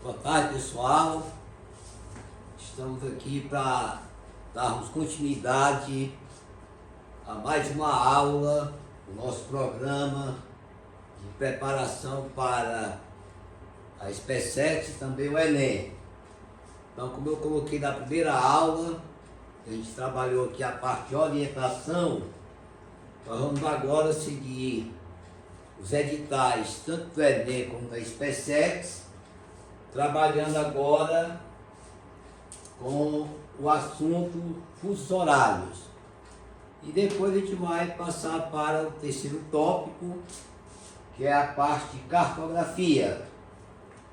Boa tarde, pessoal. Estamos aqui para darmos continuidade a mais uma aula do nosso programa de preparação para a SPSEC e também o Enem. Então, como eu coloquei na primeira aula, a gente trabalhou aqui a parte de orientação, nós vamos agora seguir os editais, tanto do Enem como da SPSEC, trabalhando agora com o assunto fusos horários. E depois a gente vai passar para o terceiro tópico, que é a parte de cartografia,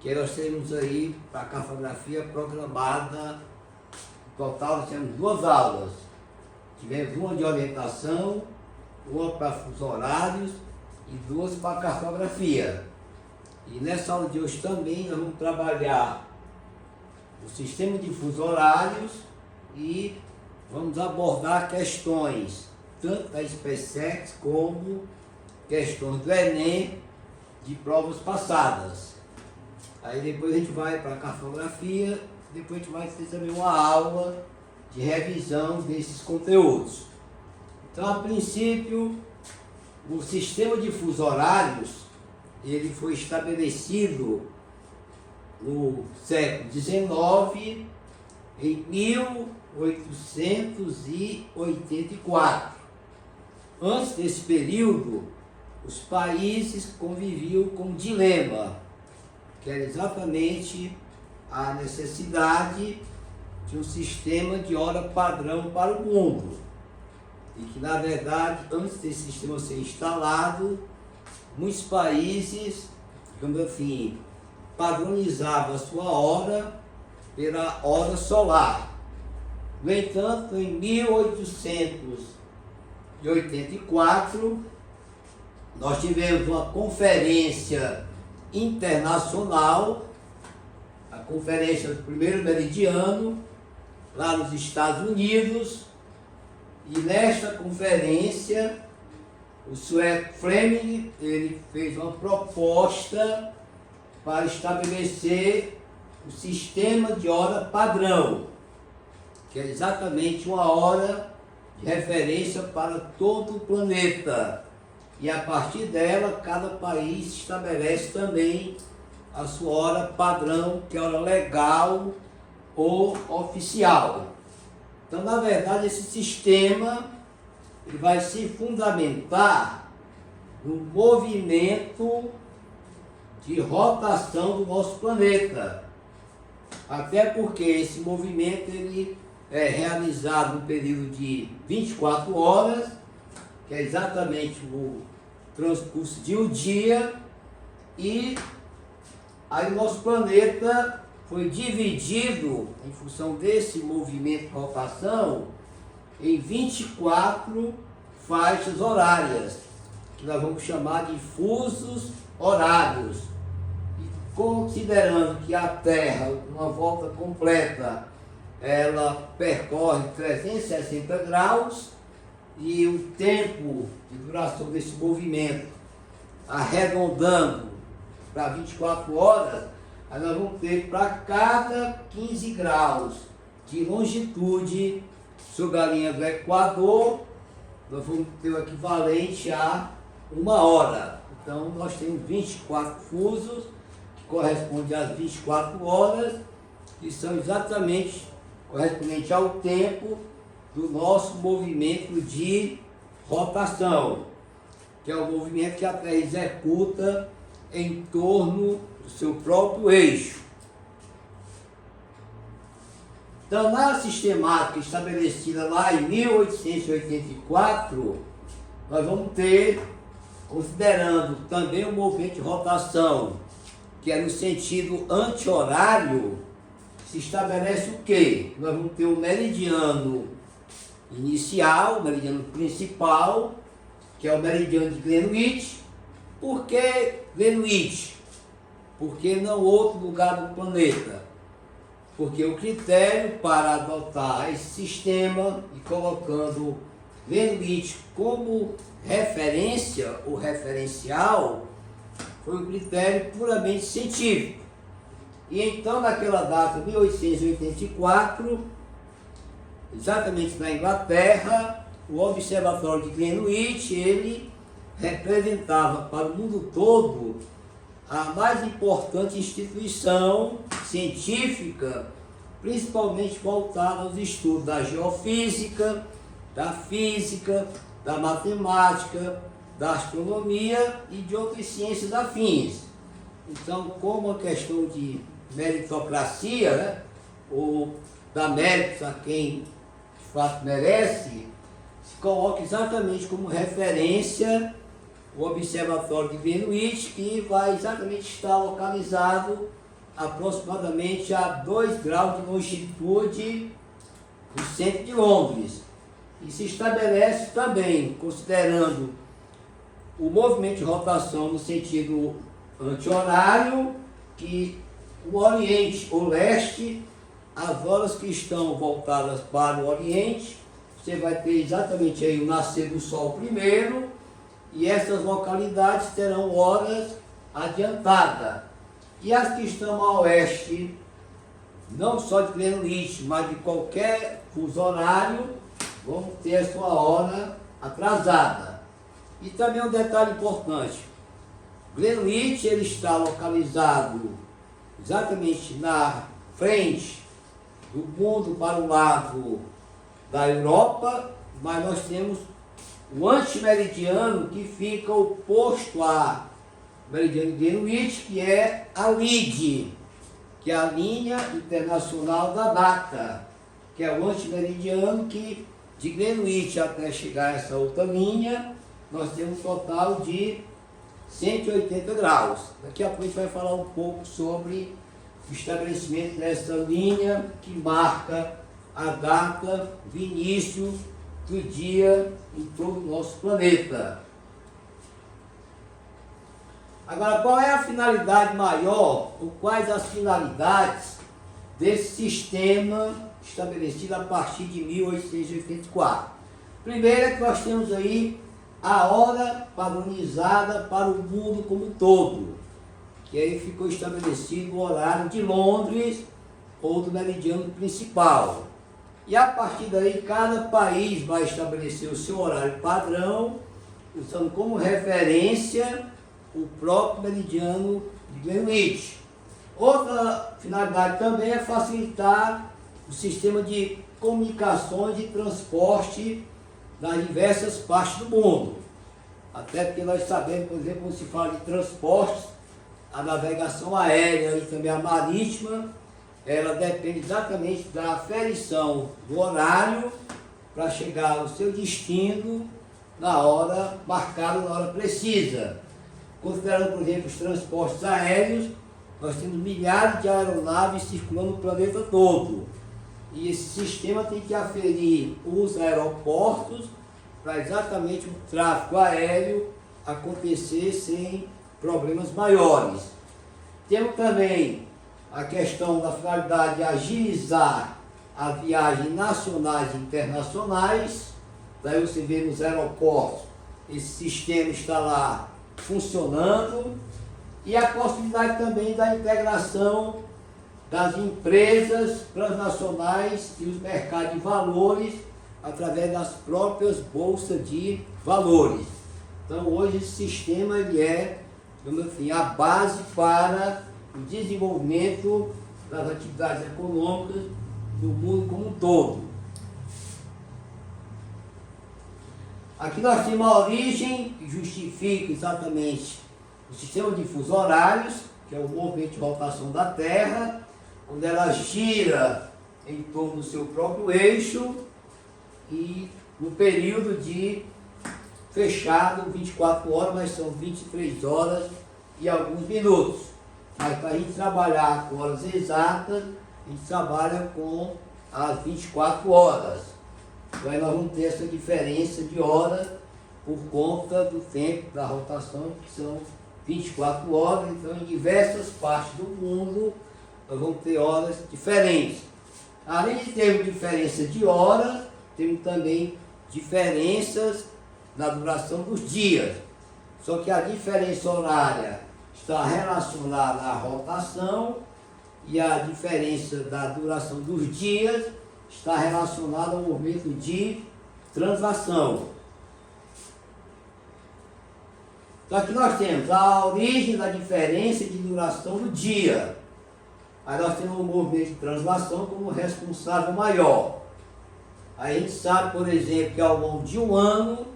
que nós temos aí para a cartografia programada, no total nós temos 2 aulas. Tivemos uma de orientação, uma para fusos horários e 2 para cartografia. E nessa aula de hoje também nós vamos trabalhar o sistema de fusos horários e vamos abordar questões tanto da SPSEC como questões do Enem de provas passadas. Aí depois a gente vai para a cartografia, depois a gente vai ter também uma aula de revisão desses conteúdos. Então, a princípio, o sistema de fusos horários ele foi estabelecido no século XIX, em 1884. Antes desse período, os países conviviam com um dilema, que era exatamente a necessidade de um sistema de hora padrão para o mundo. E que, na verdade, antes desse sistema ser instalado, muitos países, digamos assim, padronizavam a sua hora pela hora solar. No entanto, em 1884, nós tivemos uma conferência internacional, a conferência do primeiro meridiano, lá nos Estados Unidos, e nesta conferência o sueco Fleming ele fez uma proposta para estabelecer o sistema de hora padrão, que é exatamente uma hora de referência para todo o planeta. E a partir dela, cada país estabelece também a sua hora padrão, que é a hora legal ou oficial. Então, na verdade, esse sistema ele vai se fundamentar no movimento de rotação do nosso planeta. Até porque esse movimento ele é realizado no período de 24 horas, que é exatamente o transcurso de um dia, e aí o nosso planeta foi dividido, em função desse movimento de rotação, em 24 faixas horárias, que nós vamos chamar de fusos horários. E considerando que a Terra, uma volta completa, ela percorre 360 graus, e o tempo de duração desse movimento, arredondando para 24 horas, aí nós vamos ter para cada 15 graus de longitude sobre a linha do Equador, nós vamos ter o equivalente a 1 hora. Então, nós temos 24 fusos, que correspondem às 24 horas, que são exatamente correspondentes ao tempo do nosso movimento de rotação, que é o movimento que a Terra executa em torno do seu próprio eixo. Então, na sistemática estabelecida lá em 1884, nós vamos ter, considerando também o movimento de rotação, que é no sentido anti-horário, se estabelece o quê? Nós vamos ter o meridiano inicial, o meridiano principal, que é o meridiano de Greenwich. Por que Greenwich? Porque não outro lugar do planeta? Porque o critério para adotar esse sistema e colocando Greenwich como referência ou referencial foi um critério puramente científico. E então, naquela data, 1884, exatamente na Inglaterra, o Observatório de Greenwich, ele representava para o mundo todo a mais importante instituição científica, principalmente voltada aos estudos da geofísica, da física, da matemática, da astronomia e de outras ciências afins. Então, como a questão de meritocracia, né, ou dar méritos a quem de fato merece, se coloca exatamente como referência o Observatório de Greenwich, que vai exatamente estar localizado aproximadamente a 2 graus de longitude do centro de Londres. E se estabelece também, considerando o movimento de rotação no sentido anti-horário, que o Oriente ou Leste, as horas que estão voltadas para o Oriente, você vai ter exatamente aí o nascer do Sol primeiro, e essas localidades terão horas adiantadas. E as que estão a oeste, não só de Greenwich, mas de qualquer fuso horário, vão ter a sua hora atrasada. E também um detalhe importante, Greenwich ele está localizado exatamente na frente do mundo para o lado da Europa, mas nós temos o antimeridiano que fica oposto a meridiano de Greenwich, que é a LID, que é a linha internacional da data, que é o antimeridiano que de Greenwich até chegar a essa outra linha, nós temos um total de 180 graus. Daqui a pouco a gente vai falar um pouco sobre o estabelecimento dessa linha que marca a data do início do dia em todo o nosso planeta. Agora, qual é a finalidade maior, ou quais as finalidades desse sistema estabelecido a partir de 1884? Primeiro é que nós temos aí a hora padronizada para o mundo como um todo, que aí ficou estabelecido o horário de Londres ou do meridiano principal. E a partir daí, cada país vai estabelecer o seu horário padrão, usando como referência o próprio meridiano de Greenwich. Outra finalidade também é facilitar o sistema de comunicações e transporte das diversas partes do mundo. Até porque nós sabemos, por exemplo, quando se fala de transportes, a navegação aérea e também a marítima, ela depende exatamente da aferição do horário para chegar ao seu destino na hora marcada, na hora precisa. Considerando, por exemplo, os transportes aéreos, nós temos milhares de aeronaves circulando o planeta todo. E esse sistema tem que aferir os aeroportos para exatamente o tráfego aéreo acontecer sem problemas maiores. Temos também a questão da finalidade de agilizar as viagens nacionais e internacionais. Daí você vê nos aeroportos, esse sistema está lá funcionando. E a possibilidade também da integração das empresas transnacionais e os mercados de valores através das próprias bolsas de valores. Então hoje esse sistema ele é, digamos assim, a base para o desenvolvimento das atividades econômicas do mundo como um todo. Aqui nós temos a origem que justifica exatamente o sistema de fusos horários, que é o movimento de rotação da Terra, quando ela gira em torno do seu próprio eixo e no período de fechado 24 horas, mas são 23 horas e alguns minutos. Mas para a gente trabalhar com horas exatas, a gente trabalha com as 24 horas. Então aí nós vamos ter essa diferença de horas por conta do tempo da rotação, que são 24 horas. Então em diversas partes do mundo nós vamos ter horas diferentes. Além de termos diferença de horas, temos também diferenças na duração dos dias. Só que a diferença horária está relacionada à rotação e a diferença da duração dos dias está relacionada ao movimento de translação. Então aqui nós temos a origem da diferença de duração do dia. Aí nós temos o movimento de translação como responsável maior. Aí a gente sabe, por exemplo, que ao longo de um ano,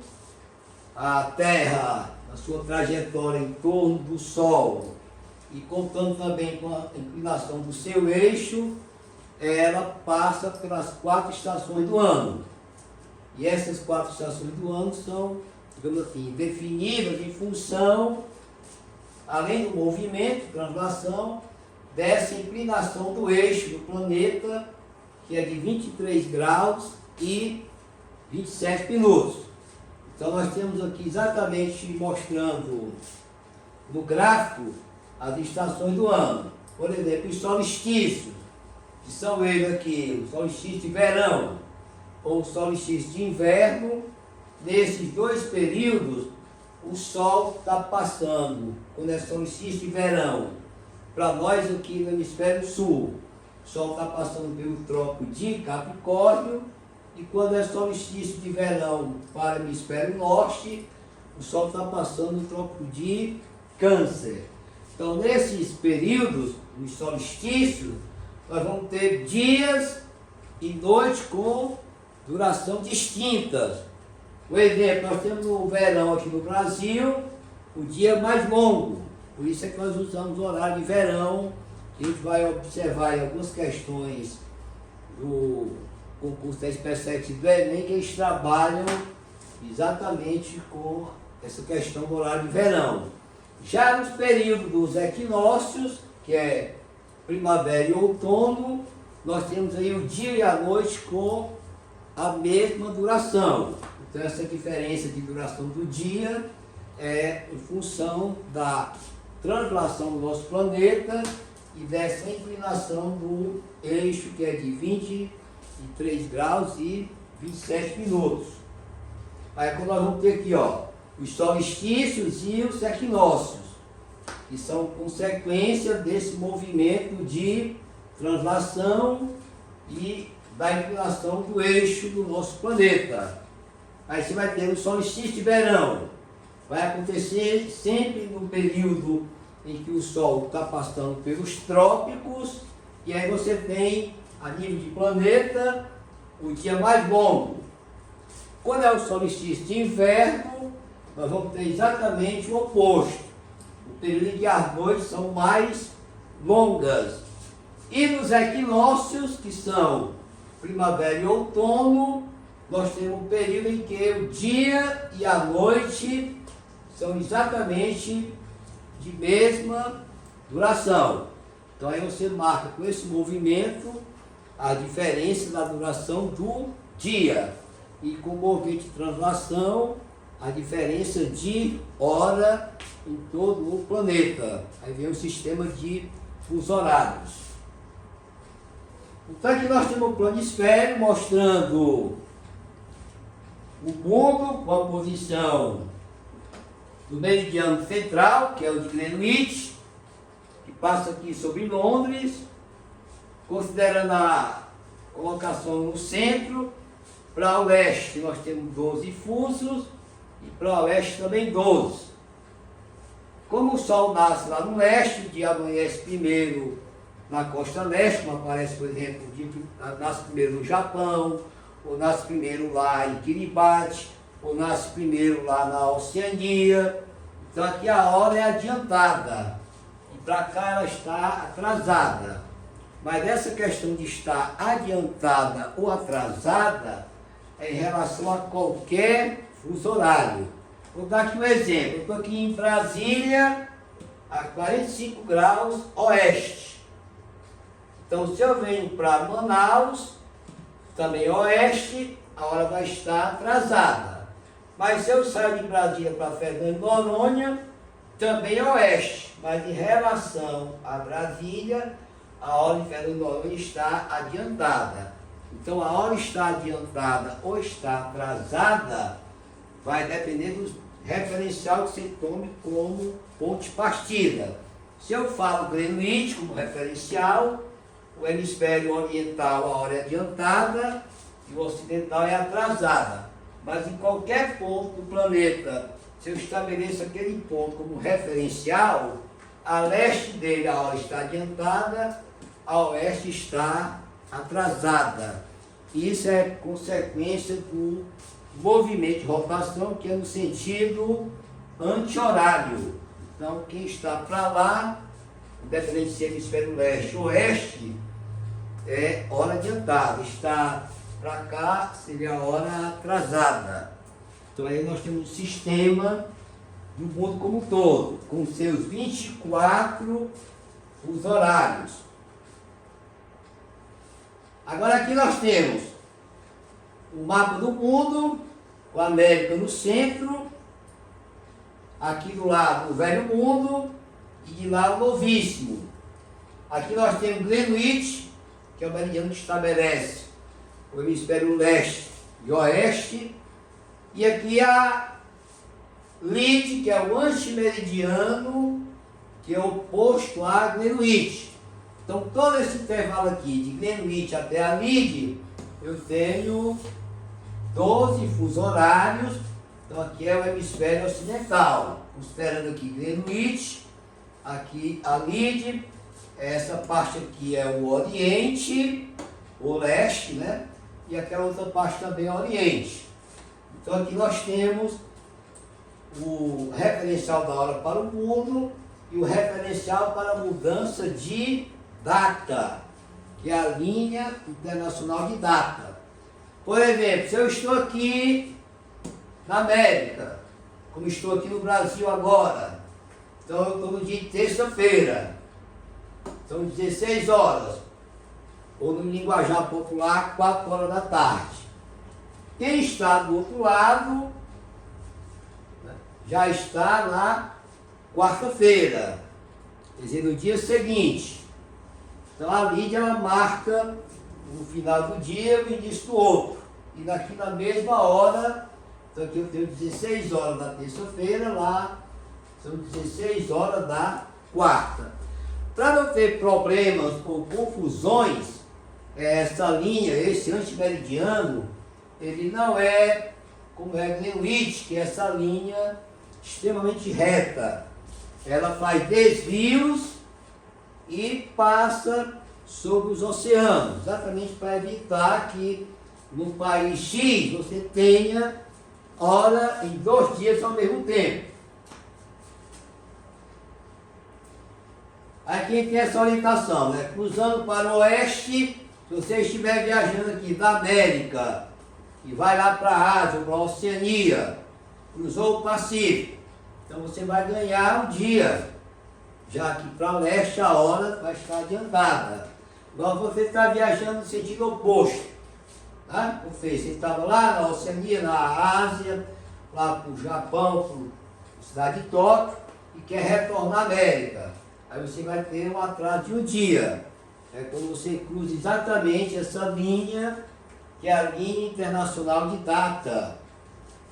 a Terra, na sua trajetória em torno do Sol, e contando também com a inclinação do seu eixo, ela passa pelas 4 estações do ano. E essas 4 estações do ano são, digamos assim, definidas em função, além do movimento, translação, dessa inclinação do eixo do planeta, que é de 23 graus e 27 minutos. Então nós temos aqui exatamente mostrando no gráfico as estações do ano. Por exemplo, os solstícios, que são eles aqui, o solstício de verão ou o solstício de inverno. Nesses 2 períodos, o Sol está passando, quando é solstício de verão, para nós aqui no hemisfério sul, o Sol está passando pelo trópico de Capricórnio, e quando é solstício de verão para o hemisfério norte, o Sol está passando no trópico de Câncer. Então, nesses períodos, nos solstícios, nós vamos ter dias e noites com duração distintas. Por exemplo, nós temos no verão aqui no Brasil o dia mais longo. Por isso é que nós usamos o horário de verão. A gente vai observar em algumas questões do concurso da especialidade do Enem, que eles trabalham exatamente com essa questão do horário de verão. Já nos períodos dos equinócios, que é primavera e outono, nós temos aí o dia e a noite com a mesma duração. Então essa diferença de duração do dia é em função da translação do nosso planeta e dessa inclinação do eixo, que é de 23 graus e 27 minutos. Aí quando nós vamos ter aqui, ó, os solstícios e os equinócios, que são consequência desse movimento de translação e da inclinação do eixo do nosso planeta. Aí você vai ter o solstício de verão. Vai acontecer sempre no período em que o Sol está passando pelos trópicos, e aí você tem, a nível de planeta, o dia mais longo. Quando é o solstício de inverno, nós vamos ter exatamente o oposto. O período em que as noites são mais longas. E nos equinócios, que são primavera e outono, nós temos um período em que o dia e a noite são exatamente de mesma duração. Então aí você marca com esse movimento a diferença da duração do dia. E com o movimento de translação, a diferença de hora em todo o planeta. Aí vem o sistema de fuso horários. Então aqui nós temos o planisfério mostrando o mundo com a posição do meridiano central, que é o de Greenwich, que passa aqui sobre Londres, considerando a colocação no centro. Para o oeste nós temos 12 fusos e para o oeste também 12. Como o Sol nasce lá no leste, o dia amanhece primeiro na costa leste, como aparece, por exemplo, o dia nasce primeiro no Japão, ou nasce primeiro lá em Kiribati, ou nasce primeiro lá na Oceania. Então aqui a hora é adiantada, e para cá ela está atrasada. Mas essa questão de estar adiantada ou atrasada é em relação a qualquer fuso horário. Vou dar aqui um exemplo. Eu estou aqui em Brasília, a 45 graus oeste. Então, se eu venho para Manaus, também oeste, a hora vai estar atrasada. Mas se eu saio de Brasília para Fernando de Noronha, também oeste. Mas em relação a Brasília, a hora de Fernando de Noronha está adiantada. Então, a hora está adiantada ou está atrasada vai depender do referencial que você tome como ponto de partida. Se eu falo Greenwich como referencial, o hemisfério oriental a hora é adiantada e o ocidental é atrasada. Mas em qualquer ponto do planeta, se eu estabeleço aquele ponto como referencial, a leste dele a hora está adiantada, a oeste está atrasada. Isso é consequência do movimento de rotação, que é no sentido anti-horário. Então, quem está para lá, independente de ser hemisfério leste ou oeste, é hora adiantada. Está para cá, seria a hora atrasada. Então, aí nós temos um sistema do mundo como um todo, com seus 24 fusos horários. Agora aqui nós temos o mapa do mundo, com a América no centro, aqui do lado o Velho Mundo e de lá o Novíssimo. Aqui nós temos Greenwich, que é o meridiano que estabelece o hemisfério leste e oeste, e aqui a Lide, que é o antimeridiano, que é oposto a Greenwich. Então, todo esse intervalo aqui, de Greenwich até a Lide, eu tenho 12 fusos horários. Então, aqui é o hemisfério ocidental. Considerando aqui Greenwich, aqui a Lide, essa parte aqui é o Oriente, o leste, né? E aquela outra parte também é o Oriente. Então, aqui nós temos o referencial da hora para o mundo e o referencial para a mudança de data, que é a linha internacional de data. Por exemplo, se eu estou aqui na América, como estou aqui no Brasil agora, então eu estou no dia de terça-feira, são 16 horas, ou no linguajar popular, 4 horas da tarde. Quem está do outro lado já está na quarta-feira, quer dizer, no dia seguinte. Então a Lídia ela marca o final do dia e o início do outro. E daqui na mesma hora, então aqui eu tenho 16 horas da terça-feira, lá são 16 horas da quarta. Para não ter problemas ou confusões, essa linha, esse antimeridiano, ele não é como é Greenwich, que é essa linha extremamente reta. Ela faz desvios e passa sobre os oceanos, exatamente para evitar que no país X você tenha hora em 2 dias ao mesmo tempo. Aqui tem essa orientação, né? Cruzando para o oeste, se você estiver viajando aqui da América e vai lá para a Ásia, para a Oceania, cruzou o Pacífico, então você vai ganhar um dia, já que para o leste a hora vai estar adiantada. Agora você está viajando no sentido oposto, tá? Você estava lá na Oceania, na Ásia, lá para o Japão, para a cidade de Tóquio, e quer retornar à América. Aí você vai ter um atraso de um dia. É quando você cruza exatamente essa linha, que é a linha internacional de data.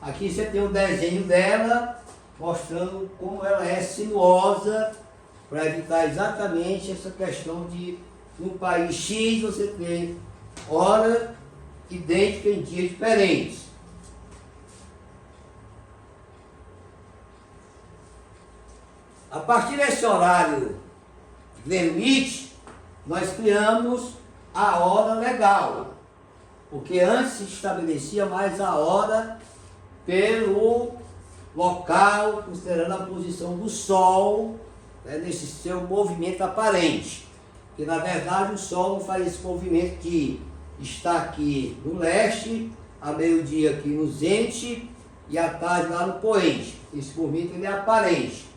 Aqui você tem um desenho dela, mostrando como ela é sinuosa, para evitar exatamente essa questão de, no país X, você ter hora idêntica em dias diferentes. A partir desse horário de Greenwich, nós criamos a hora legal, porque antes se estabelecia mais a hora pelo local, considerando a posição do Sol, né, nesse seu movimento aparente. Porque na verdade o Sol não faz esse movimento que está aqui no leste, a meio-dia aqui no zênite e à tarde lá no poente. Esse movimento ele é aparente.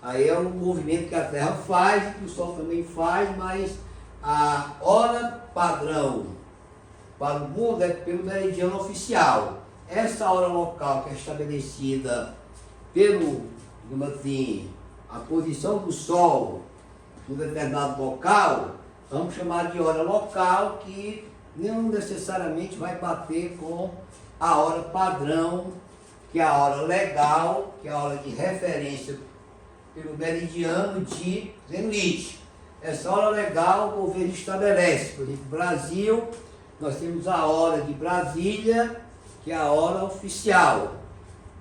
Aí é um movimento que a Terra faz, que o Sol também faz, mas a hora padrão para o mundo é pelo meridiano oficial. Essa hora local que é estabelecida pelo, assim, a posição do Sol em um determinado local, vamos chamar de hora local, que não necessariamente vai bater com a hora padrão, que é a hora legal, que é a hora de referência pelo meridiano de Greenwich. Essa hora legal o governo estabelece. Por exemplo, Brasil, nós temos a hora de Brasília, que é a hora oficial.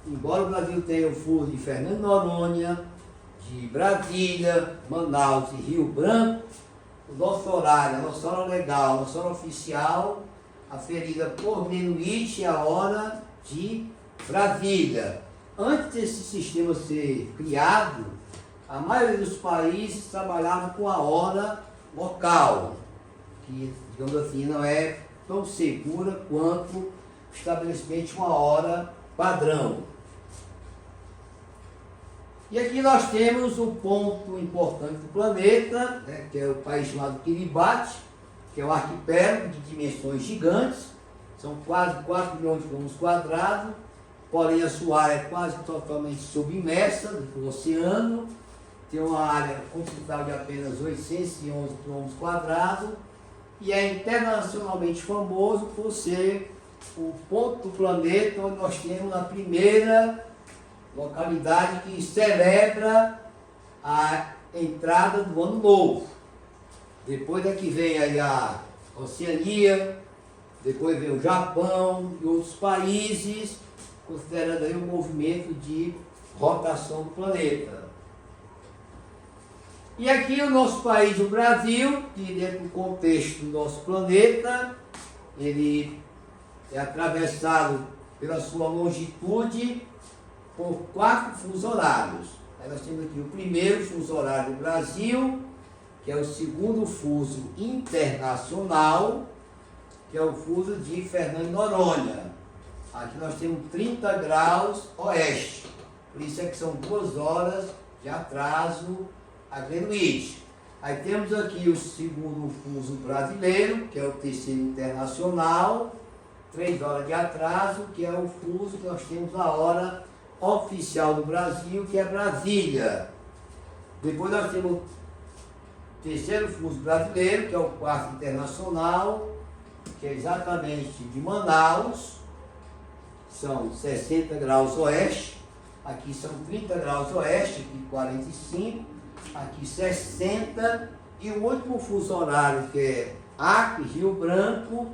Embora o Brasil tenha o fuso de Fernando de Noronha, de Brasília, Manaus e Rio Branco, o nosso horário, a nossa hora legal, a nossa hora oficial, aferida por Greenwich, é a hora de Brasília. Antes desse sistema ser criado, a maioria dos países trabalhava com a hora local, que, digamos assim, não é tão segura quanto o estabelecimento de uma hora padrão. E aqui nós temos um ponto importante do planeta, né, que é o país chamado Kiribati, que é um arquipélago de dimensões gigantes, são quase 4 milhões de quilômetros quadrados, porém a sua área é quase totalmente submersa do oceano, tem uma área continental de apenas 811 quilômetros quadrados e é internacionalmente famoso por ser o ponto do planeta onde nós temos a primeira localidade que celebra a entrada do Ano Novo. Depois é que vem aí a Oceania, depois vem o Japão e outros países, considerando aí um movimento de rotação do planeta. E aqui o nosso país, o Brasil, que dentro do contexto do nosso planeta, ele é atravessado pela sua longitude por 4 fusos horários. Aí nós temos aqui o primeiro fuso horário do Brasil, que é o segundo fuso internacional, que é o fuso de Fernando de Noronha. Aqui nós temos 30 graus oeste, por isso é que são 2 horas de atraso a Greenwich. Aí temos aqui o segundo fuso brasileiro, que é o terceiro internacional, 3 horas de atraso, que é o fuso que nós temos a hora oficial do Brasil, que é Brasília. Depois nós temos o terceiro fuso brasileiro, que é o quarto internacional, que é exatamente de Manaus, são 60 graus oeste, aqui são 30 graus oeste, aqui 45, aqui 60, e o último fuso horário, que é Acre, Rio Branco,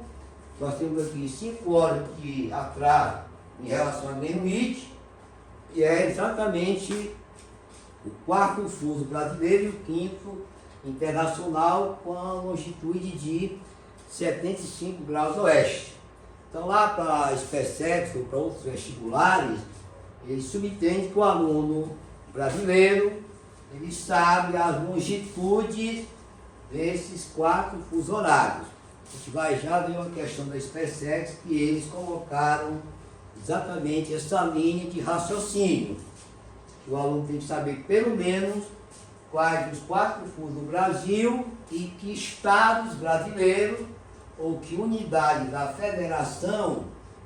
nós temos aqui 5 horas de atraso em relação a Greenwich, e é exatamente o quarto fuso brasileiro e o quinto internacional, com a longitude de 75 graus oeste. Então lá para a SpaceX ou para outros vestibulares, eles subentendem que o aluno brasileiro ele sabe as longitudes desses 4 fusos horários. A gente vai já ver uma questão da SpaceX que eles colocaram exatamente essa linha de raciocínio. Que o aluno tem que saber pelo menos quais os 4 fusos do Brasil e que estados brasileiros ou que unidades da federação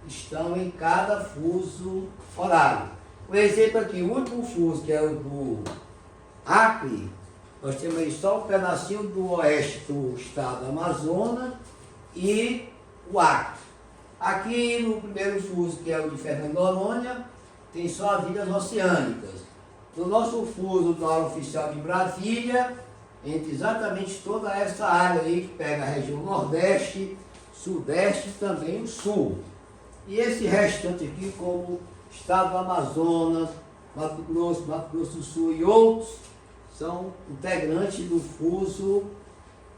estão em cada fuso horário. Por exemplo aqui, o último fuso, que é o do Acre, nós temos aí só um pedacinho do oeste do estado do Amazonas e o Acre. Aqui no primeiro fuso, que é o de Fernando de Noronha, tem só as ilhas oceânicas. No nosso fuso da hora oficial de Brasília, entre exatamente toda essa área aí que pega a região nordeste, sudeste e também o sul. E esse restante aqui, como estado do Amazonas, Mato Grosso do Sul e outros, são integrantes do fuso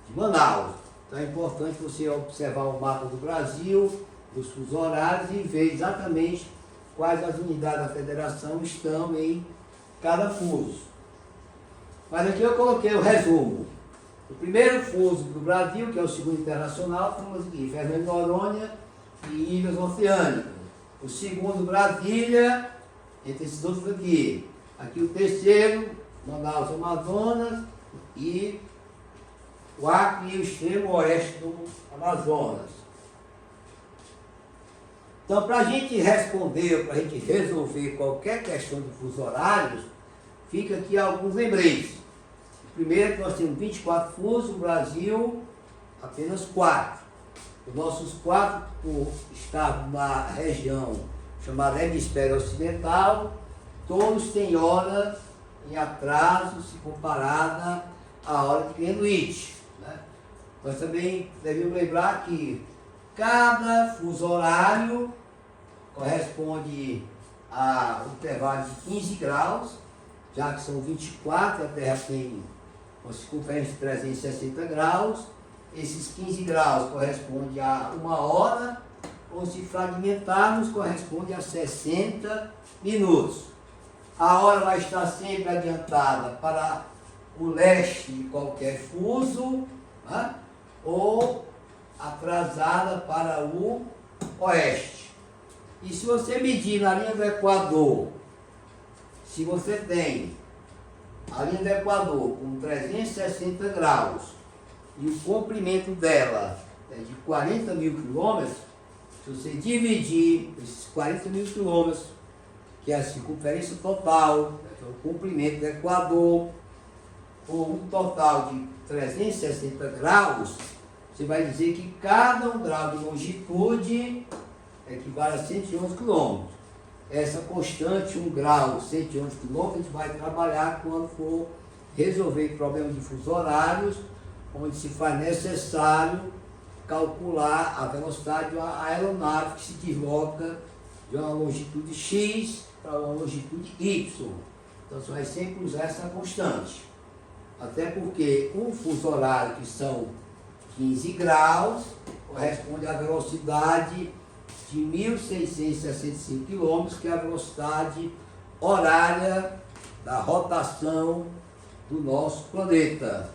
de Manaus. Então é importante você observar o mapa do Brasil, os fusos horários e ver exatamente quais as unidades da federação estão em cada fuso. Mas aqui eu coloquei o resumo. O primeiro fuso do Brasil, que é o segundo internacional, temos aqui Fernando de Noronha e Ilhas Oceânicas. O segundo, Brasília, entre esses outros aqui. Aqui o terceiro, Manaus, Amazonas, e o Acre e o extremo oeste do Amazonas. Então, para a gente responder, para a gente resolver qualquer questão de fusos horários, fica aqui alguns lembretes. Primeiro, que nós temos 24 fusos, o Brasil apenas 4. Os nossos 4 por estar na região chamada Hemisfério Ocidental, todos têm hora em atraso se comparada à hora de Greenwich, né? Nós também devemos lembrar que cada fuso horário corresponde a um intervalo de 15 graus, já que são 24, a Terra tem uma circunferência de 360 graus. Esses 15 graus correspondem a uma hora, ou se fragmentarmos, corresponde a 60 minutos. A hora vai estar sempre adiantada para o leste de qualquer fuso, né? Ou atrasada para o oeste. E se você medir na linha do Equador, se você tem a linha do Equador com 360 graus e o comprimento dela é de 40 mil quilômetros, se você dividir esses 40 mil quilômetros, que é a circunferência total, que é o comprimento do Equador, por um total de 360 graus, você vai dizer que cada um grau de longitude equivale a 111 quilômetros. Essa constante, 1 grau, 111 quilômetros, a gente vai trabalhar quando for resolver problemas de fuso horários, onde se faz necessário calcular a velocidade de uma aeronave que se desloca de uma longitude X para uma longitude Y. Então você vai sempre usar essa constante. Até porque um fuso horário que são 15 graus corresponde à velocidade de 1.665 km, que é a velocidade horária da rotação do nosso planeta.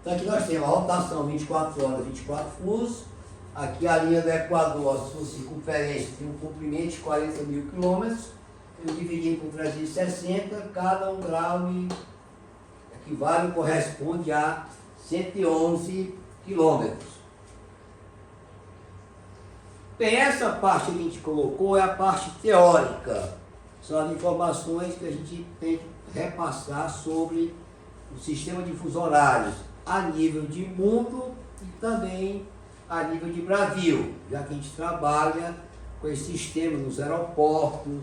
Então aqui nós temos a rotação 24 horas, 24 fusos. Aqui a linha do Equador, a sua circunferência tem um comprimento de 40 mil quilômetros. Eu dividi por 360, cada um grau equivale, corresponde a 111 quilômetros. Bem, essa parte que a gente colocou é a parte teórica. São as informações que a gente tem que repassar sobre o sistema de fuso horários a nível de mundo e também a nível de Brasil, já que a gente trabalha com esse sistema nos aeroportos,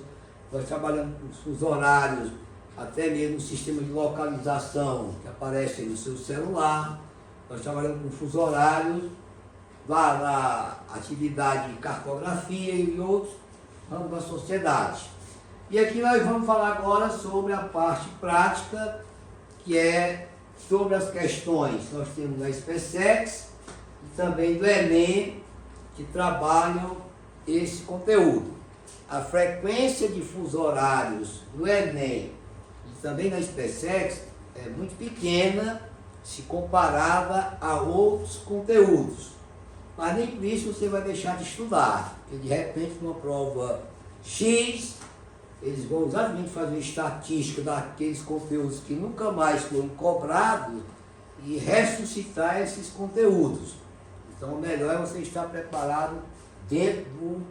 nós trabalhamos com os fuso horários, até mesmo o sistema de localização que aparece aí no seu celular, nós trabalhamos com fuso horários lá na atividade de cartografia e outros ramos da sociedade. E aqui nós vamos falar agora sobre a parte prática, que é sobre as questões que nós temos na SpaceX e também do Enem, que trabalham esse conteúdo. A frequência de fuso horários do Enem e também na SpaceX é muito pequena se comparada a outros conteúdos. Mas nem por isso você vai deixar de estudar, porque de repente numa prova X, eles vão exatamente fazer estatística daqueles conteúdos que nunca mais foram cobrados e ressuscitar esses conteúdos. Então o melhor é você estar preparado dentro do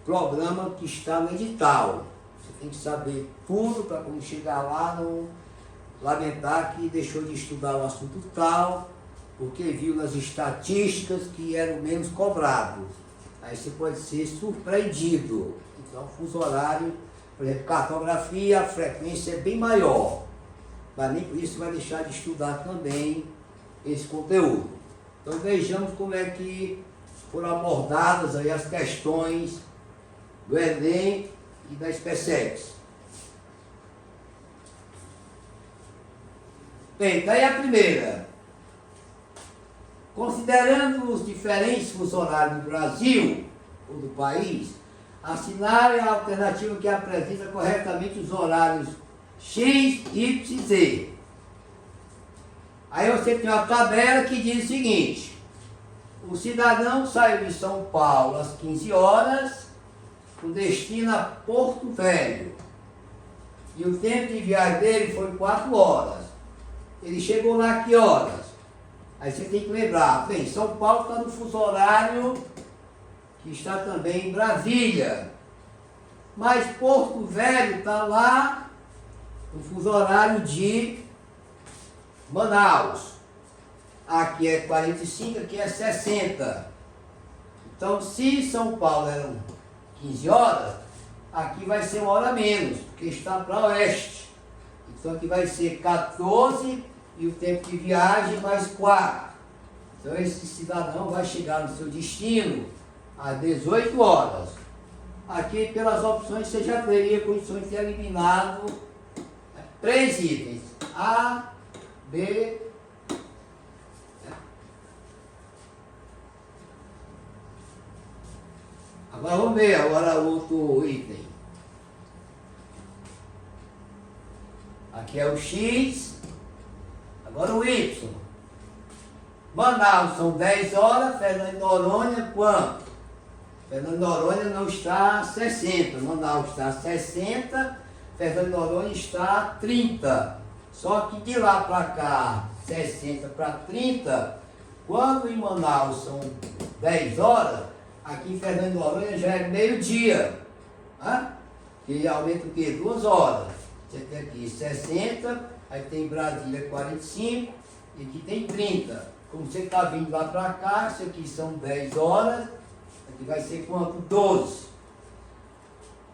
programa que está no edital. Você tem que saber tudo para quando chegar lá não lamentar que deixou de estudar o assunto tal, porque viu nas estatísticas que eram menos cobrados. Aí você pode ser surpreendido. Então, fuso horário, por exemplo, cartografia, a frequência é bem maior. Mas nem por isso vai deixar de estudar também esse conteúdo. Então vejamos como é que foram abordadas aí as questões do Enem e da SpaceX. Bem, daí a primeira. Considerando os diferentes fuso horários do Brasil, ou do país, assinale a alternativa que apresenta corretamente os horários X, Y e Z. Aí você tem uma tabela que diz o seguinte: o cidadão saiu de São Paulo às 15 horas, com destino a Porto Velho. E o tempo de viagem dele foi 4 horas. Ele chegou lá a que horas? Aí você tem que lembrar, bem, São Paulo está no fuso horário que está também em Brasília. Mas Porto Velho está lá no fuso horário de Manaus. Aqui é 45, aqui é 60. Então, se São Paulo eram 15 horas, aqui vai ser 1 hora menos, porque está para oeste. Então aqui vai ser 14 e o tempo de viagem mais 4. Então esse cidadão vai chegar no seu destino às 18 horas. Aqui pelas opções você já teria condições de ter eliminado 3 itens. A, B. Agora vamos ver agora outro item. Aqui é o X, agora o Y. Manaus são 10 horas, Fernando de Noronha quanto? Fernando de Noronha não está a 60, Manaus está a 60, Fernando de Noronha está a 30. Só que de lá para cá, 60 para 30, quando em Manaus são 10 horas, aqui em Fernando de Noronha já é meio-dia. Que aumenta o quê? 2 horas. Você tem aqui 60, aí tem Brasília 45 e aqui tem 30. Como você está vindo lá para cá, isso aqui são 10 horas, aqui vai ser quanto? 12.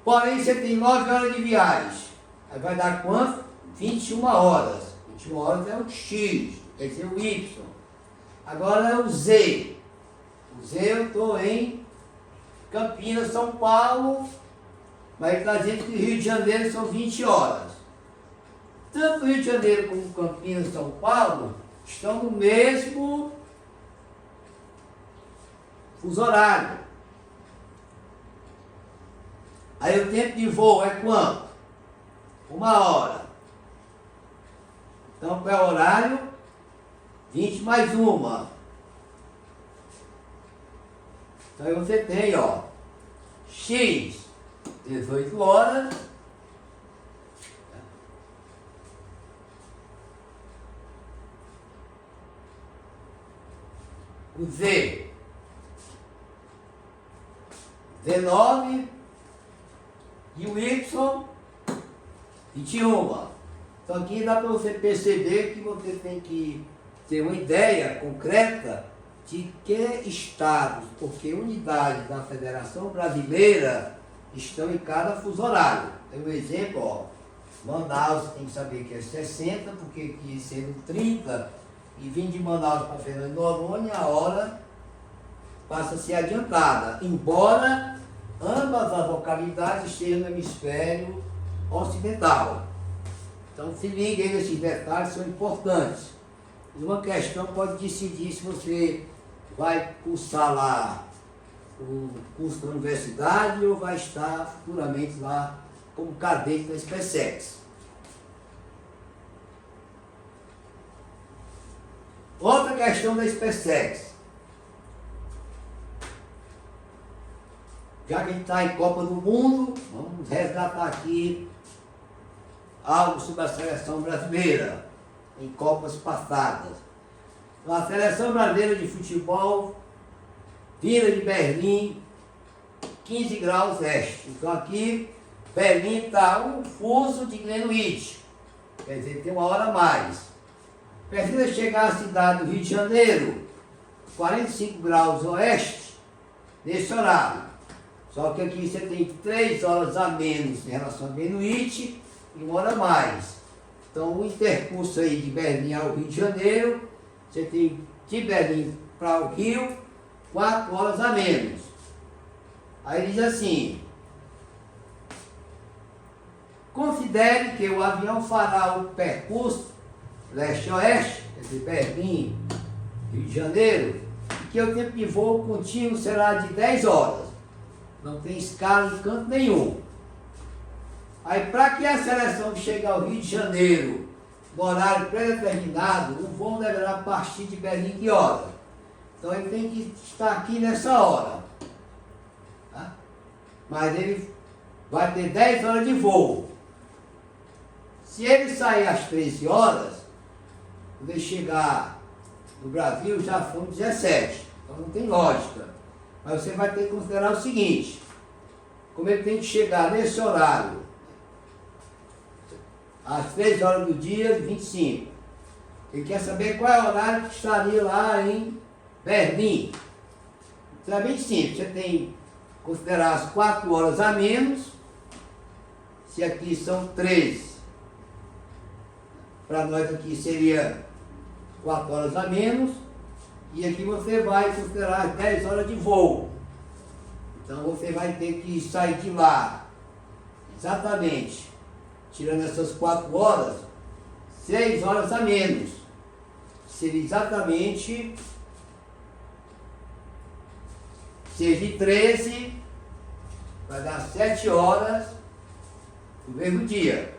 Porém, você tem 9 horas de viagem. Aí vai dar quanto? 21 horas. 21 horas é o X, quer dizer o Y. Agora é o Z. O Z eu estou em Campinas, São Paulo, mas está dizendo que Rio de Janeiro são 20 horas. Tanto Rio de Janeiro como Campinas e São Paulo estão no mesmo fuso horário. Aí o tempo de voo é quanto? 1 hora. Então qual é o horário? 20 mais 1. Então aí você tem, ó, X, 18 horas, o Z, 19 e o Y, 21. Então aqui dá para você perceber que você tem que ter uma ideia concreta de que estados, porque unidades da Federação Brasileira estão em cada fuso horário. Tem um exemplo, ó, Manaus tem que saber que é 60, porque aqui sendo 30, e vindo de Manaus para Fernando de Noronha, a hora passa a ser adiantada, embora ambas as localidades estejam no hemisfério ocidental. Então se liga aí nesses detalhes, são importantes. E uma questão pode decidir se você vai cursar lá o curso da universidade ou vai estar futuramente lá como cadete da SpaceX. Outra questão da SpaceX. Já que a gente está em Copa do Mundo, vamos resgatar aqui algo sobre a seleção brasileira em Copas passadas. A seleção brasileira de futebol vira de Berlim 15 graus oeste. Então aqui Berlim está um fuso de Greenwich, quer dizer, tem 1 hora a mais. Precisa chegar à cidade do Rio de Janeiro, 45 graus oeste, nesse horário. Só que aqui você tem 3 horas a menos em relação a Greenwich e 1 hora a mais. Então o intercurso aí de Berlim ao Rio de Janeiro, você tem de Berlim para o Rio, 4 horas a menos. Aí diz assim: considere que o avião fará o percurso leste-oeste, quer dizer, Berlim, Rio de Janeiro, e que o tempo de voo contínuo será de 10 horas. Não tem escala em canto nenhum. Aí, para que a seleção chegue ao Rio de Janeiro no horário pré-determinado, o voo deverá partir de Berlim que hora? Então ele tem que estar aqui nessa hora. Tá? Mas ele vai ter 10 horas de voo. Se ele sair às 13 horas, quando ele chegar no Brasil já foram 17. Então não tem lógica. Mas você vai ter que considerar o seguinte: como ele tem que chegar nesse horário, às 3 horas do dia, 25. Ele quer saber qual é o horário que estaria lá em Berlim. Então é bem simples, você tem que considerar as 4 horas a menos, se aqui são 13. Para nós aqui seria 4 horas a menos. E aqui você vai considerar 10 horas de voo. Então você vai ter que sair de lá, exatamente, tirando essas 4 horas, 6 horas a menos. Seria exatamente 6 de 13, vai dar 7 horas no mesmo dia,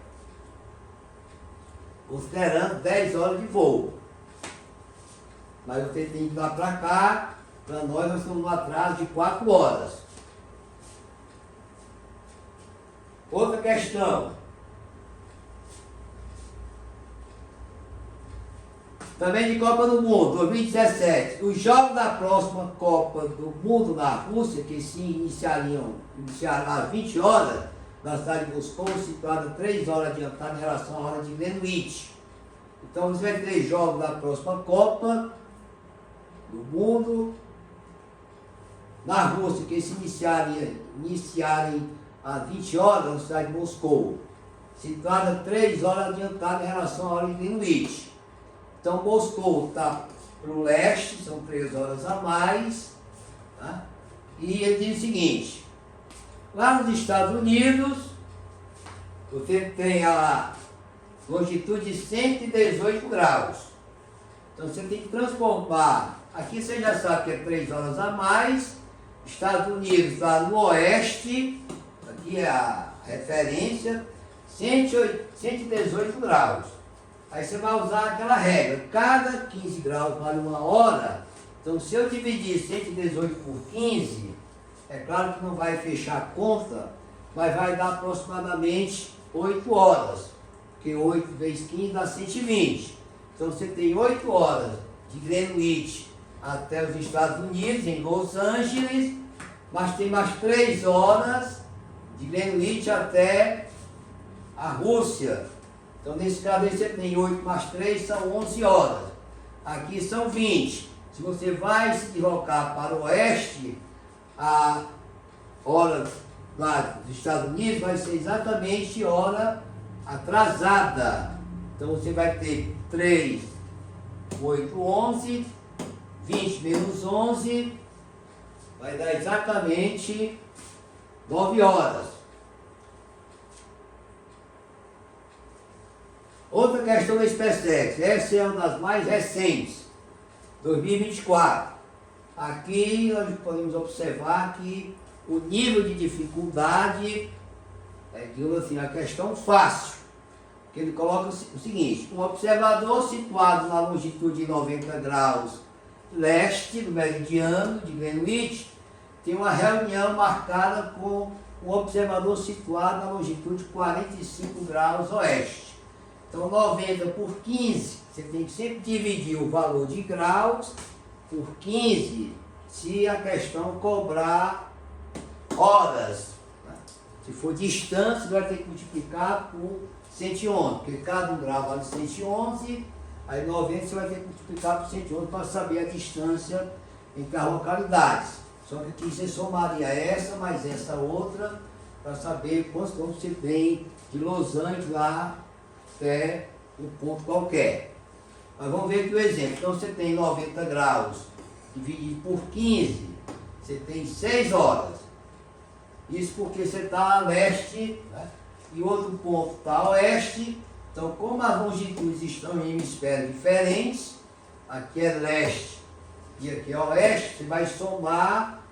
considerando 10 horas de voo. Mas você tem que ir lá para cá, para nós estamos no atraso de 4 horas. Outra questão. Também de Copa do Mundo, 2017. Os jogos da próxima Copa do Mundo na Rússia, que se iniciarão às 20 horas, na cidade de Moscou, situada 3 horas adiantada em relação à hora de Greenwich. Então você vai ter jogos da próxima Copa do Mundo na Rússia, que se iniciarem às 20 horas na cidade de Moscou, situada 3 horas adiantada em relação à hora de Greenwich. Então Moscou está para o leste, são 3 horas a mais, tá? E ele diz o seguinte: lá nos Estados Unidos, você tem a longitude de 118 graus. Então você tem que transformar. Aqui você já sabe que é 3 horas a mais. Estados Unidos está no oeste, aqui é a referência, 118 graus. Aí você vai usar aquela regra, cada 15 graus vale 1 hora. Então se eu dividir 118 por 15, é claro que não vai fechar a conta, mas vai dar aproximadamente 8 horas. Porque 8 vezes 15 dá 120. Então você tem 8 horas de Greenwich até os Estados Unidos, em Los Angeles, mas tem mais 3 horas de Greenwich até a Rússia. Então nesse caso aí você tem 8 mais 3, são 11 horas. Aqui são 20. Se você vai se deslocar para o oeste, a hora lá dos Estados Unidos vai ser exatamente hora atrasada. Então você vai ter 3, 8, 11, 20 menos 11, vai dar exatamente 9 horas. Outra questão da SpaceX, essa é uma das mais recentes, 2024. Aqui nós podemos observar que o nível de dificuldade é, digamos assim, a questão fácil. Que ele coloca o seguinte: um observador situado na longitude de 90 graus leste do meridiano de Greenwich tem uma reunião marcada com um observador situado na longitude de 45 graus oeste. Então 90 por 15, você tem que sempre dividir o valor de graus por 15, se a questão cobrar horas. Se for distância, você vai ter que multiplicar por 111, porque cada 1 grau vale 111, aí 90 você vai ter que multiplicar por 111 para saber a distância entre as localidades. Só que aqui você somaria essa mais essa outra, para saber quantos quilômetros você tem de Los Angeles lá até um ponto qualquer. Mas vamos ver aqui o exemplo. Então você tem 90 graus dividido por 15, você tem 6 horas. Isso porque você está a leste, né? E outro ponto está a oeste. Então, como as longitudes estão em hemisférios diferentes, aqui é leste e aqui é oeste, você vai somar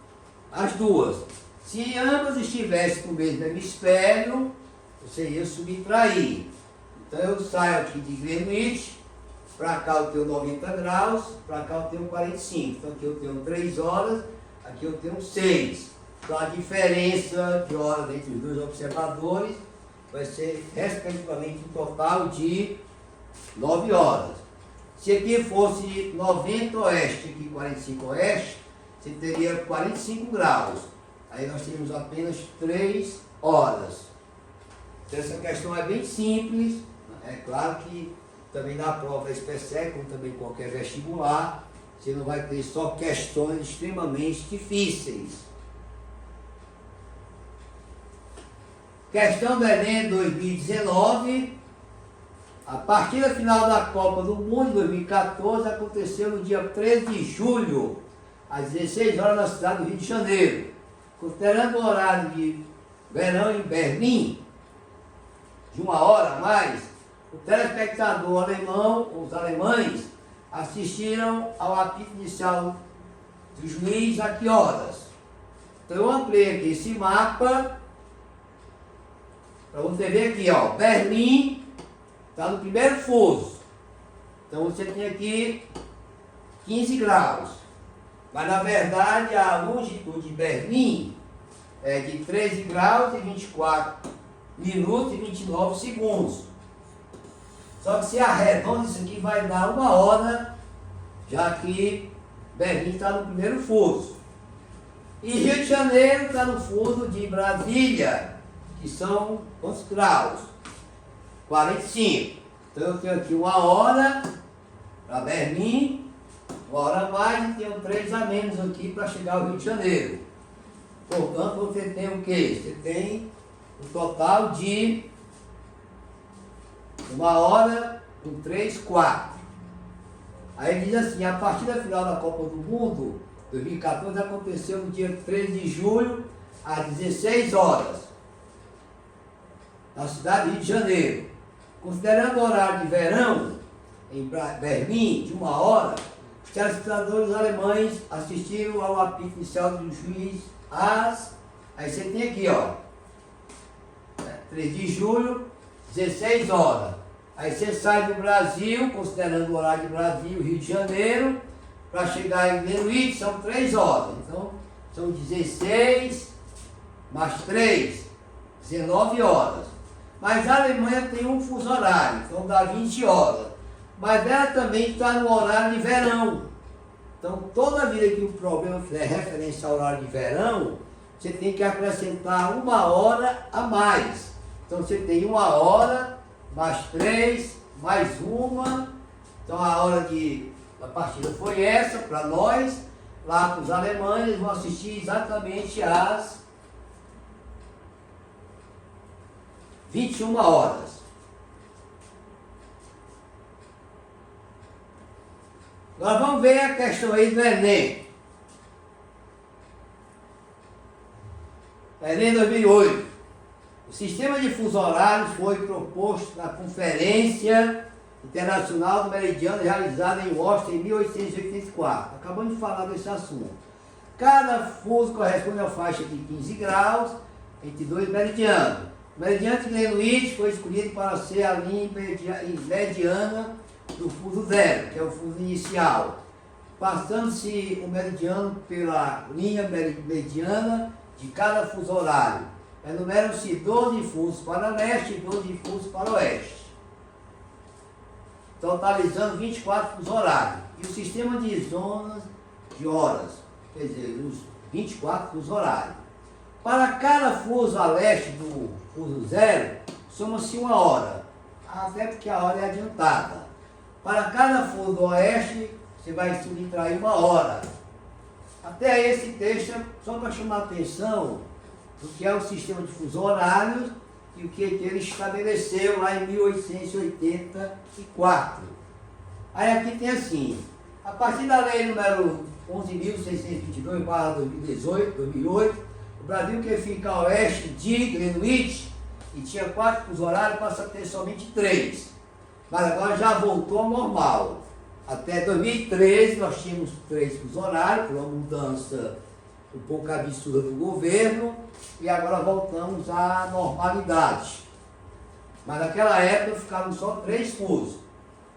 as duas. Se ambas estivessem no mesmo hemisfério, você ia subtrair. Então eu saio aqui de Greenwich, para cá eu tenho 90 graus, para cá eu tenho 45. Então aqui eu tenho 3 horas, aqui eu tenho 6. Então a diferença de horas entre os dois observadores vai ser respectivamente um total de 9 horas. Se aqui fosse 90 oeste e aqui 45 oeste, você teria 45 graus. Aí nós teríamos apenas 3 horas. Então essa questão é bem simples. É claro que também na prova da SpaceX, como também qualquer vestibular, você não vai ter só questões extremamente difíceis. Questão do Enem 2019. A partida final da Copa do Mundo 2014 aconteceu no dia 13 de julho, às 16 horas na cidade do Rio de Janeiro. Considerando o horário de verão em Berlim, de 1 hora a mais, o telespectador alemão, os alemães, assistiram ao apito inicial do juiz a que horas? Então eu ampliei aqui esse mapa para você ver aqui, ó, Berlim está no primeiro fuso. Então você tem aqui 15 graus. Mas na verdade a longitude de Berlim é de 13 graus e 24 minutos e 29 segundos. Só que se arredonda isso aqui vai dar 1 hora, já que Berlim está no primeiro fuso. E Rio de Janeiro está no fuso de Brasília, que são quantos graus? 45. Então eu tenho aqui 1 hora para Berlim, 1 hora a mais, e tenho 3 a menos aqui para chegar ao Rio de Janeiro. Portanto, você tem o quê? Você tem um total de 1 hora com 3, 4. Aí diz assim, a partida final da Copa do Mundo 2014 aconteceu no dia 13 de julho, às 16 horas, na cidade do Rio de Janeiro. Considerando o horário de verão, em Berlim, de 1 hora, os telespectadores alemães assistiram ao apito inicial do juiz às... Aí você tem aqui, ó, 3 de julho, 16 horas. Aí você sai do Brasil, considerando o horário de Brasil, Rio de Janeiro, para chegar em Greenwich, são 3 horas. Então, são 16 mais 3, 19 horas. Mas a Alemanha tem um fuso horário, então dá 20 horas. Mas ela também está no horário de verão. Então, toda vida que o problema fizer referência ao horário de verão, você tem que acrescentar 1 hora a mais. Então, você tem 1 hora, mais 3, mais 1. Então, a hora da partida foi essa, para nós. Lá para os alemães, eles vão assistir exatamente às 21 horas. Agora vamos ver a questão aí do Enem. Enem 2008. O sistema de fuso horário foi proposto na Conferência Internacional do Meridiano realizada em Washington em 1884. Acabamos de falar desse assunto. Cada fuso corresponde a uma faixa de 15 graus entre 2 meridianos. O meridiano de Greenwich foi escolhido para ser a linha mediana do fuso zero, que é o fuso inicial. Passando-se o meridiano pela linha mediana de cada fuso horário. Enumeram-se 12 fusos para leste e 12 fusos para oeste, totalizando 24 fusos horários. E o sistema de zonas de horas, quer dizer, os 24 fusos horários. Para cada fuso a leste do fuso zero, soma-se 1 hora, até porque a hora é adiantada. Para cada fuso oeste, você vai subtrair 1 hora. Até aí esse texto é só para chamar a atenção do que é o sistema de fuso horário e o que ele estabeleceu lá em 1884. Aí aqui tem assim, a partir da lei número 11.622/2008, o Brasil que fica a oeste de Greenwich e tinha 4 fusos horários passa a ter somente 3. Mas agora já voltou ao normal. Até 2013 nós tínhamos 3 fusos horários, por uma mudança um pouco absurda do governo, e agora voltamos à normalidade. Mas naquela época ficavam só 3 fusos.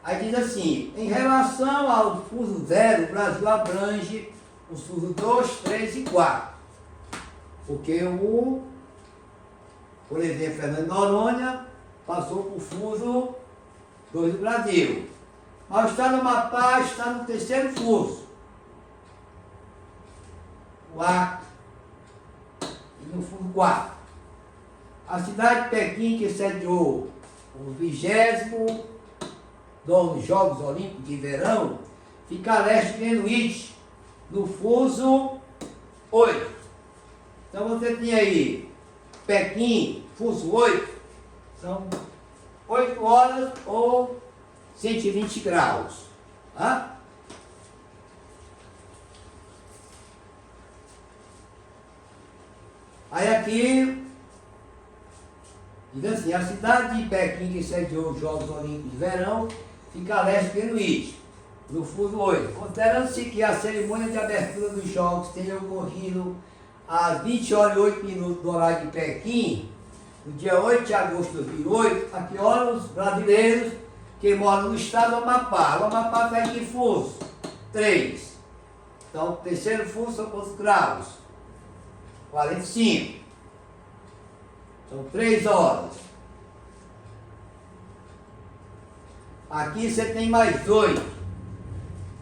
Aí diz assim, em relação ao fuso zero, o Brasil abrange os fusos 2, 3 e 4. Porque por exemplo, Fernando de Noronha passou por fuso 2 do Brasil. Mas está no Amapá, está no 3º fuso. O Acre, e no fuso 4. A cidade de Pequim, que sediou os 20º Jogos Olímpicos de Verão, fica a leste de Greenwich, no fuso 8. Então você tem aí Pequim, fuso 8, são 8 horas ou 120 graus. Tá? Aí aqui, diz assim, a cidade de Pequim, que sediou os Jogos Olímpicos de Verão, fica a leste de Greenwich, no fuso 8. Considerando-se que a cerimônia de abertura dos Jogos tenha ocorrido às 20 horas e 8 minutos do horário de Pequim, no dia 8 de agosto de 2008, a que hora os brasileiros que moram no estado do Amapá. O Amapá está em que fuso? 3. Então, o terceiro fuso são quantos graus? 45. São 3 horas. Aqui você tem mais 8.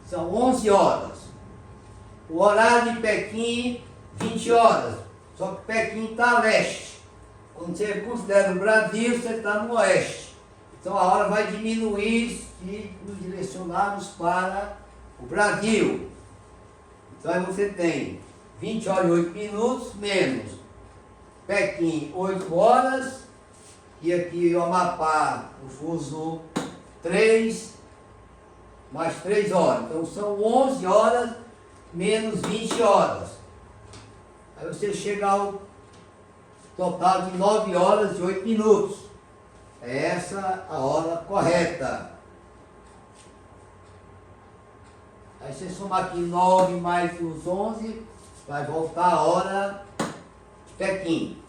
São 11 horas. O horário de Pequim, 20 horas. Só que Pequim está a leste. Quando você considera o Brasil, você está no oeste. Então a hora vai diminuir e nos direcionarmos para o Brasil. Então aí você tem 20 horas e 8 minutos menos Pequim 8 horas e aqui o Amapá, o fuso 3 mais 3 horas. Então são 11 horas menos 20 horas. Aí você chega ao total de 9 horas e 8 minutos. É essa a hora correta. Aí você soma aqui 9 mais os 11, vai voltar a hora de Pequim.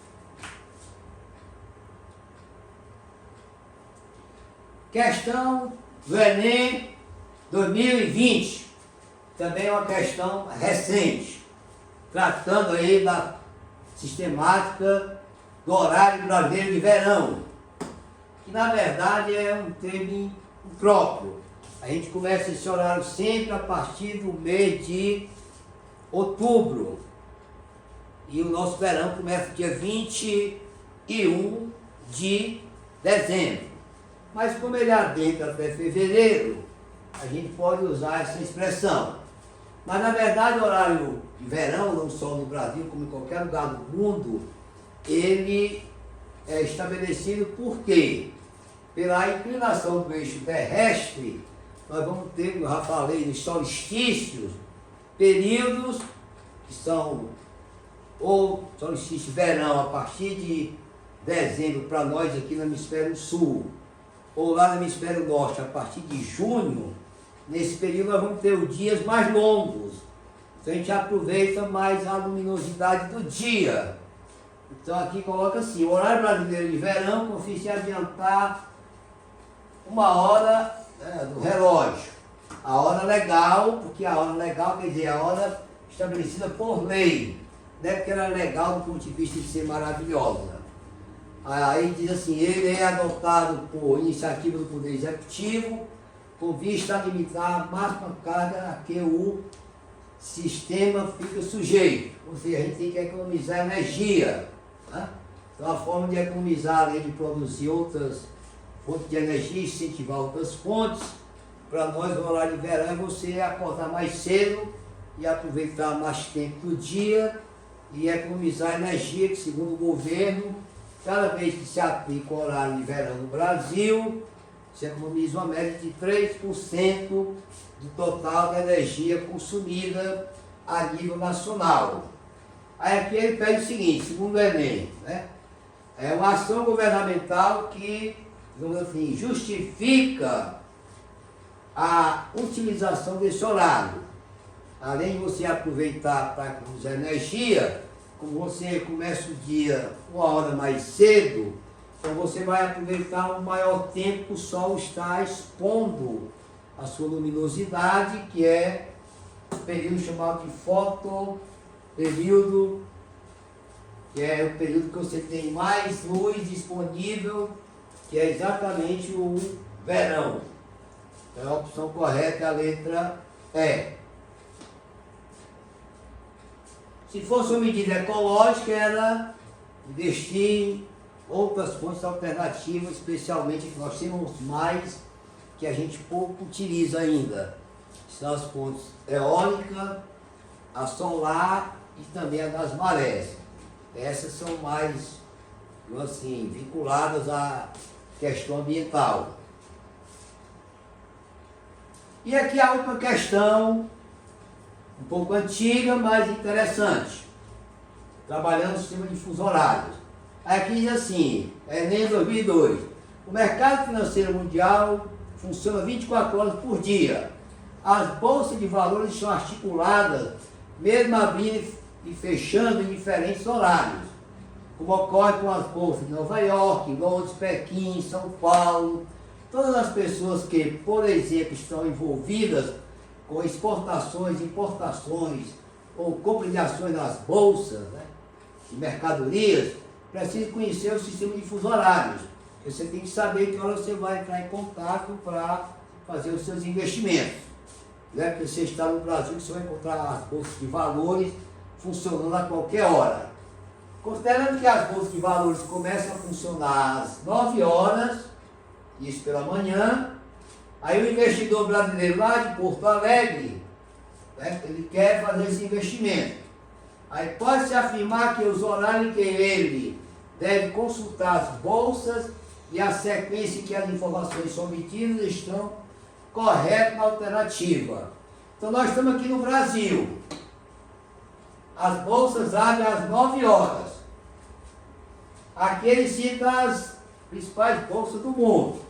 Questão do Enem 2020. Também é uma questão recente, tratando aí da sistemática do horário brasileiro de verão, que na verdade é um termo impróprio. A gente começa esse horário sempre a partir do mês de outubro. E o nosso verão começa dia 21 de dezembro. Mas como ele adentra até fevereiro, a gente pode usar essa expressão. Mas na verdade o horário de verão, não só no Brasil, como em qualquer lugar do mundo, ele é estabelecido por quê? Pela inclinação do eixo terrestre, nós vamos ter, eu já falei, nos solstícios, períodos que são ou solstício de verão a partir de dezembro para nós aqui no hemisfério sul, ou lá no hemisfério norte a partir de junho. Nesse período nós vamos ter os dias mais longos, então a gente aproveita mais a luminosidade do dia. Então aqui coloca assim, o horário brasileiro de verão consiste em adiantar 1 hora do relógio. A hora legal, porque a hora legal quer dizer a hora estabelecida por lei, não é porque ela é legal do ponto de vista de ser maravilhosa. Aí diz assim, ele é adotado por iniciativa do Poder Executivo, com vista a limitar a máxima carga a que o sistema fica sujeito. Ou seja, a gente tem que economizar energia. Né? Então a forma de economizar, além de produzir outras fontes de energia, incentivar outras fontes, para nós no horário de verão é você acordar mais cedo e aproveitar mais tempo do dia e economizar energia, que segundo o governo, cada vez que se aplica o horário de verão no Brasil, se economiza uma média de 3% do total da energia consumida a nível nacional. Aí aqui ele pede o seguinte, segundo o Enem, né? É uma ação governamental que, digamos assim, justifica a utilização desse horário. Além de você aproveitar para economizar energia, como você começa o dia 1 hora mais cedo, então você vai aproveitar um maior tempo que o sol está expondo a sua luminosidade, que é o período chamado de fotoperíodo, que é o período que você tem mais luz disponível, que é exatamente o verão. Então a opção correta é a letra E. Se fosse uma medida ecológica, era investir em outras fontes alternativas, especialmente que nós temos mais, que a gente pouco utiliza ainda. São as fontes eólica, a solar e também a das marés. Essas são mais assim, vinculadas à questão ambiental. E aqui a última questão, um pouco antiga, mas interessante, trabalhando no sistema de fuso horários. Aqui diz assim, Enem 2002, o mercado financeiro mundial funciona 24 horas por dia. As bolsas de valores são articuladas, mesmo abrindo e fechando em diferentes horários, como ocorre com as bolsas de Nova York, Londres, Pequim, São Paulo. Todas as pessoas que, por exemplo, estão envolvidas com exportações, importações ou compra de ações nas bolsas, né, de mercadorias, precisam conhecer o sistema de fuso horários. Você tem que saber que hora você vai entrar em contato para fazer os seus investimentos. Né? Porque você está no Brasil, você vai encontrar as bolsas de valores funcionando a qualquer hora. Considerando que as bolsas de valores começam a funcionar às 9 horas, isso pela manhã, aí o investidor brasileiro lá de Porto Alegre, né, ele quer fazer esse investimento. Aí pode-se afirmar que os horários em que ele deve consultar as bolsas e a sequência em que as informações são obtidas estão corretas na alternativa. Então nós estamos aqui no Brasil. As bolsas abrem às 9 horas. Aqui ele cita as principais bolsas do mundo.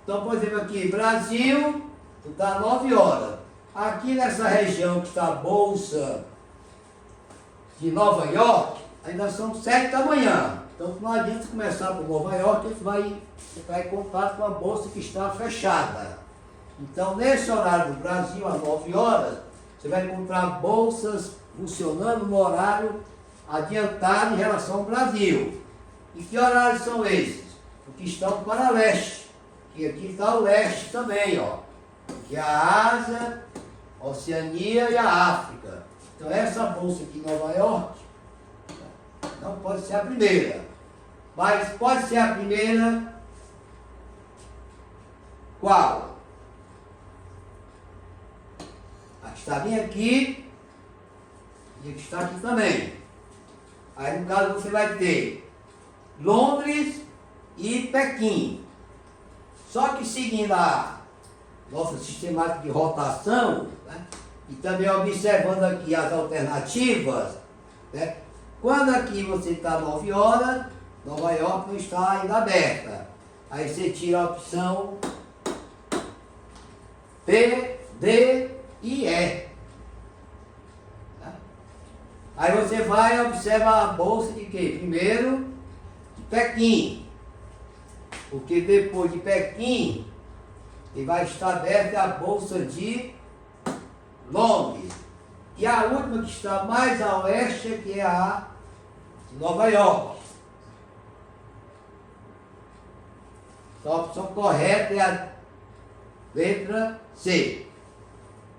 Então, por exemplo, aqui, Brasil, está às 9 horas. Aqui nessa região que está a Bolsa de Nova York, ainda são 7 da manhã. Então, não adianta começar por Nova York, você vai entrar em contato com a Bolsa que está fechada. Então, nesse horário do Brasil, às 9 horas, você vai encontrar bolsas funcionando no horário adiantado em relação ao Brasil. E que horários são esses? Os que estão para leste. E aqui está o leste também, ó. Que é a Ásia, a Oceania e a África. Então essa bolsa aqui em Nova York não pode ser a primeira. Mas pode ser a primeira qual? A que está bem aqui e a que está aqui também. Aí no caso você vai ter Londres e Pequim. Só que seguindo a nossa sistemática de rotação, né, e também observando aqui as alternativas, né, quando aqui você está 9 horas, Nova York não está ainda aberta. Aí você tira a opção P, D e E. Tá? Aí você vai e observa a bolsa de quê? Primeiro, de Pequim. Porque depois de Pequim, ele vai estar aberta a bolsa de Londres. E a última que está mais a oeste, que é a de Nova York. Então a opção correta é a letra C.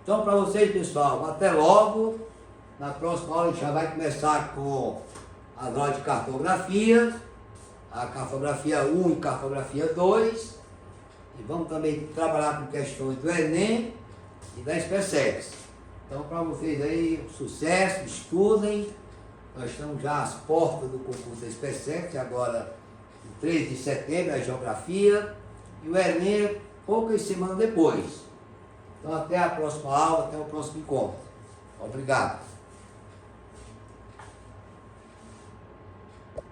Então para vocês, pessoal, até logo. Na próxima aula a gente já vai começar com a aula de cartografia. A cartografia 1 e cartografia 2, e vamos também trabalhar com questões do Enem e da SpaceX. Então, para vocês aí, sucesso, estudem. Nós estamos já às portas do concurso da SpaceX, agora, no 3 de setembro, a Geografia, e o Enem poucas semanas depois. Então, até a próxima aula, até o próximo encontro. Obrigado.